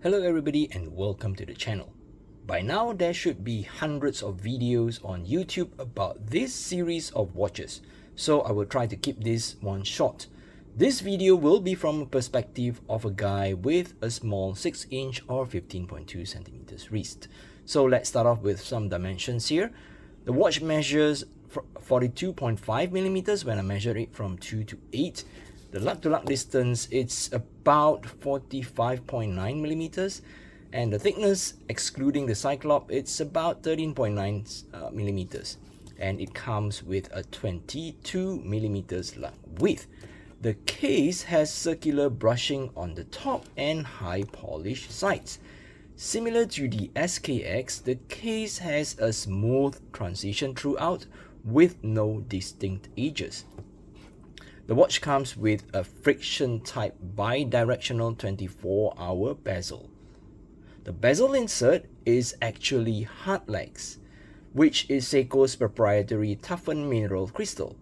Hello everybody and welcome to the channel. By now there should be hundreds of videos on YouTube about this series of watches, so I will try to keep this one short. This video will be from a perspective of a guy with a small 6-inch or 15.2 centimeters wrist. So let's start off with some dimensions here. The watch measures 42.5 millimeters when I measure it from 2 to 8. The lug-to-lug distance, it's about 45.9 millimeters, and the thickness, excluding the Cyclops, it's about 13.9 millimeters, and it comes with a 22 millimeters lug width. The case has circular brushing on the top and high polished sides. Similar to the SKX, the case has a smooth transition throughout with no distinct edges. The watch comes with a friction-type bi-directional 24-hour bezel. The bezel insert is actually hard legs, which is Seiko's proprietary toughened mineral crystal.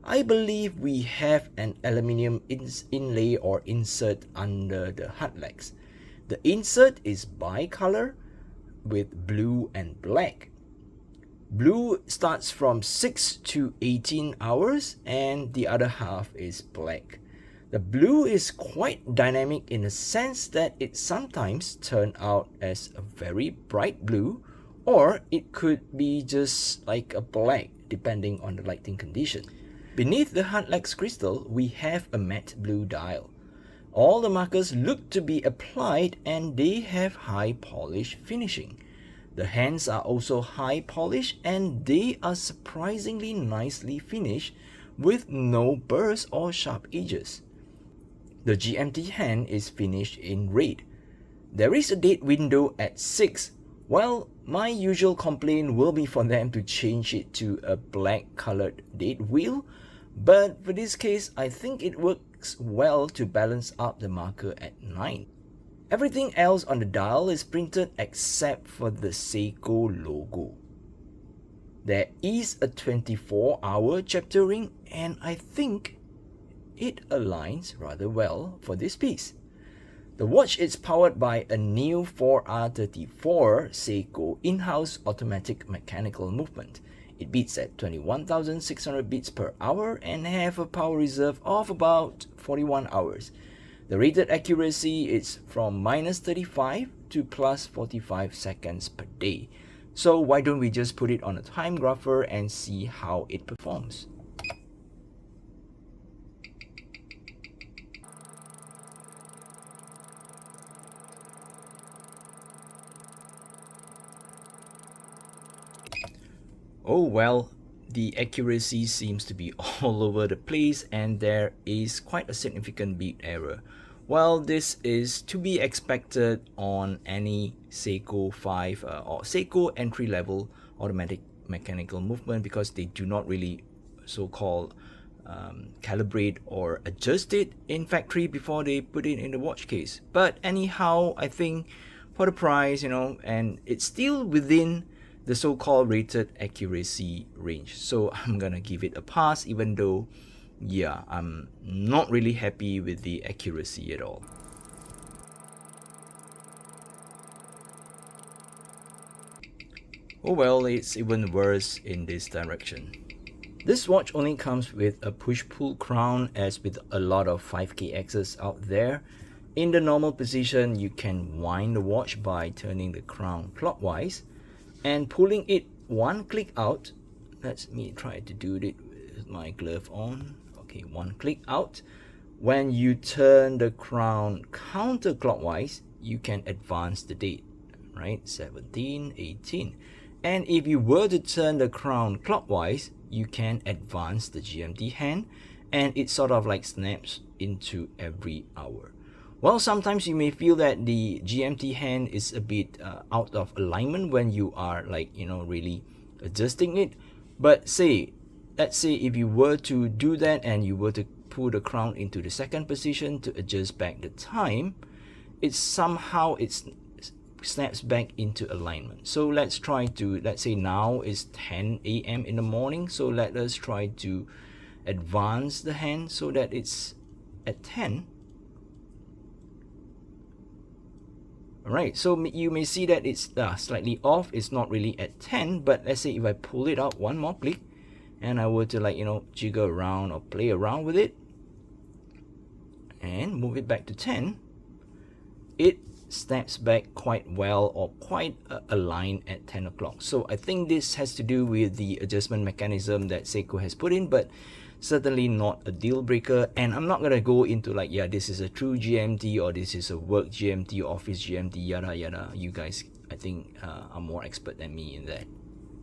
I believe we have an aluminium inlay or insert under the hard legs. The insert is bicolor with blue and black. Blue starts from 6 to 18 hours and the other half is black. The blue is quite dynamic in the sense that it sometimes turns out as a very bright blue, or it could be just like a black depending on the lighting condition. Beneath the hard legs crystal, we have a matte blue dial. All the markers look to be applied and they have high polish finishing. The hands are also high polish and they are surprisingly nicely finished with no burrs or sharp edges. The GMT hand is finished in red. There is a date window at 6. Well, my usual complaint will be for them to change it to a black colored date wheel, but for this case I think it works well to balance out the marker at 9. Everything else on the dial is printed except for the Seiko logo. There is a 24-hour chapter ring and I think it aligns rather well for this piece. The watch is powered by a new 4R34 Seiko in-house automatic mechanical movement. It beats at 21,600 beats per hour and have a power reserve of about 41 hours. The rated accuracy is from -35 to +45 seconds per day. So why don't we just put it on a time grapher and see how it performs. Oh well, the accuracy seems to be all over the place and there is quite a significant beat error. Well, this is to be expected on any Seiko 5 or Seiko entry-level automatic mechanical movement because they do not really so-called calibrate or adjust it in factory before they put it in the watch case. But anyhow, I think for the price, and it's still within the so-called rated accuracy range, so I'm gonna give it a pass, even though I'm not really happy with the accuracy at all. Oh well, it's even worse in this direction. This watch only comes with a push-pull crown, as with a lot of 5KXs out there. In the normal position, you can wind the watch by turning the crown clockwise and pulling it one click out. Let me try to do it with my glove on. Okay, one click out. When you turn the crown counterclockwise, you can advance the date, right? 17, 18. And if you were to turn the crown clockwise, you can advance the GMT hand and it sort of like snaps into every hour. Well, sometimes you may feel that the GMT hand is a bit out of alignment when you are really adjusting it. But let's say if you were to do that and you were to pull the crown into the second position to adjust back the time, it snaps back into alignment. So let's say now is 10 a.m. in the morning, so let us try to advance the hand so that it's at 10. Alright, so you may see that it's slightly off. It's not really at 10, but let's say if I pull it out one more click and I were to, like, you know, jiggle around or play around with it and move it back to 10, it snaps back quite well, or quite aligned at 10 o'clock. So I think this has to do with the adjustment mechanism that Seiko has put in, but certainly not a deal breaker. And I'm not gonna go into like, yeah, this is a true GMT or this is a work GMT, office GMT, yada yada. You guys, I think, are more expert than me in that.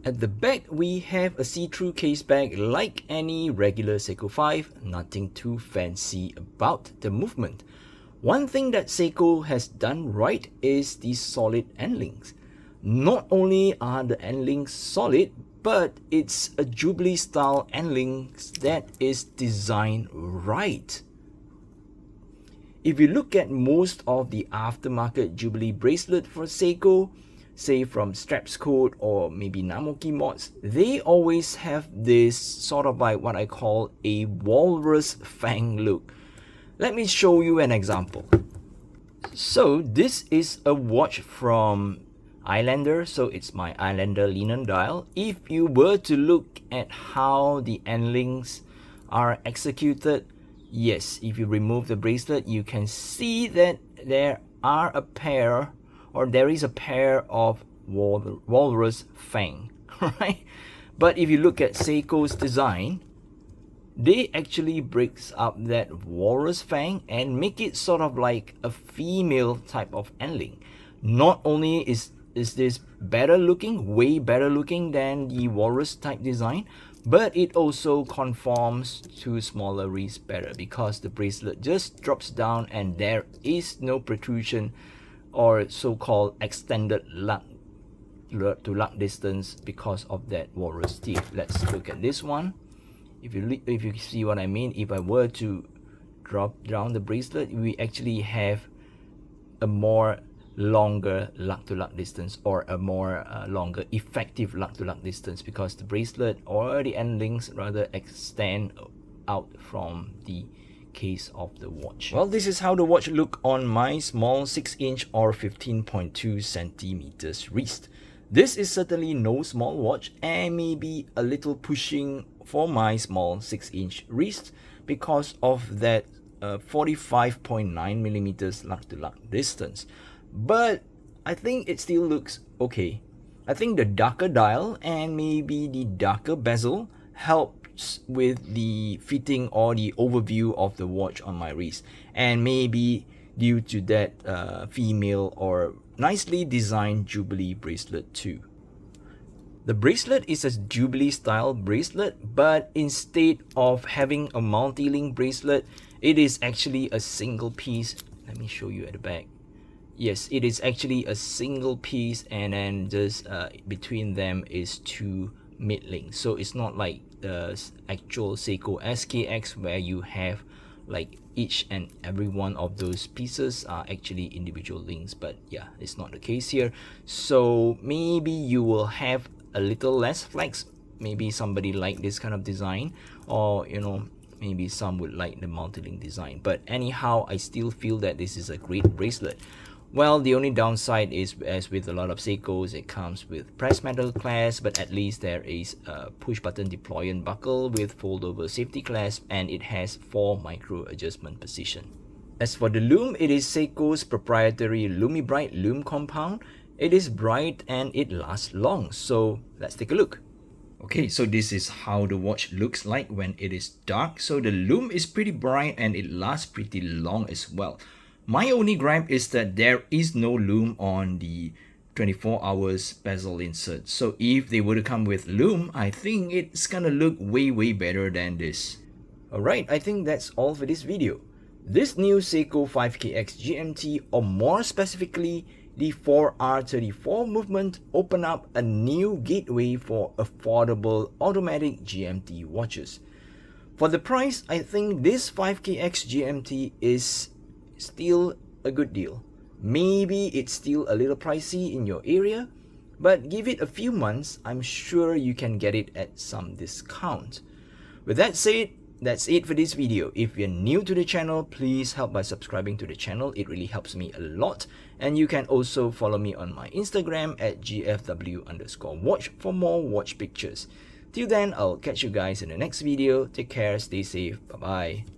At the back, we have a see-through case bag like any regular Seiko 5, nothing too fancy about the movement. One thing that Seiko has done right is the solid end links. Not only are the end links solid, but it's a Jubilee style end links that is designed right. If you look at most of the aftermarket Jubilee bracelet for Seiko, say from Straps Code or maybe Namoki mods, they always have this sort of like what I call a walrus fang look. Let me show you an example. So this is a watch from Islander, so it's my Islander linen dial. If you were to look at how the end links are executed, yes, if you remove the bracelet, you can see that there is a pair of walrus fang, right? But if you look at Seiko's design, they actually breaks up that walrus fang and make it sort of like a female type of end link. Not only is this better looking, way better looking than the walrus type design, but it also conforms to smaller wrists better because the bracelet just drops down and there is no protrusion or so-called extended lug to lug distance because of that walrus teeth. Let's look at this one. If you see what I mean, if I were to drop down the bracelet, we actually have a more longer lug to lug distance, or a more longer effective lug to lug distance, because the bracelet or the end links rather extend out from the case of the watch. Well, this is how the watch look on my small 6-inch or 15.2 centimeters wrist. This is certainly no small watch and maybe a little pushing for my small 6-inch wrist because of that 45.9 millimeters lug to lug distance. But I think it still looks okay. I think the darker dial and maybe the darker bezel helps with the fitting or the overview of the watch on my wrist, and maybe due to that female or nicely designed Jubilee bracelet too. The bracelet is a Jubilee style bracelet, but instead of having a multi-link bracelet, it is actually a single piece. Let me show you at the back. Yes, it is actually a single piece, and then just between them is two mid links. So it's not like the actual Seiko SKX where you have like each and every one of those pieces are actually individual links, but yeah, it's not the case here. So maybe you will have a little less flex. Maybe somebody like this kind of design, or you know, maybe some would like the multi-link design. But anyhow, I still feel that this is a great bracelet. Well, the only downside is, as with a lot of Seikos, it comes with pressed metal clasp, but at least there is a push button deployant buckle with fold over safety clasp, and it has 4 micro adjustment position. As for the loom, it is Seiko's proprietary LumiBrite loom compound. It is bright and it lasts long, so let's take a look. Okay, so this is how the watch looks like when it is dark. So the loom is pretty bright and it lasts pretty long as well. My only gripe is that there is no loom on the 24 hours bezel insert. So if they were to come with loom, I think it's gonna look way better than this. Alright, I think that's all for this video. This new Seiko 5KX GMT, or more specifically the 4R34 movement, open up a new gateway for affordable automatic GMT watches. For the price, I think this 5KX GMT is still a good deal. Maybe it's still a little pricey in your area, but give it a few months, I'm sure you can get it at some discount. With that said, that's it for this video. If you're new to the channel, please help by subscribing to the channel. It really helps me a lot. And you can also follow me on my Instagram at gfw_watch for more watch pictures. Till then, I'll catch you guys in the next video. Take care, stay safe, bye bye.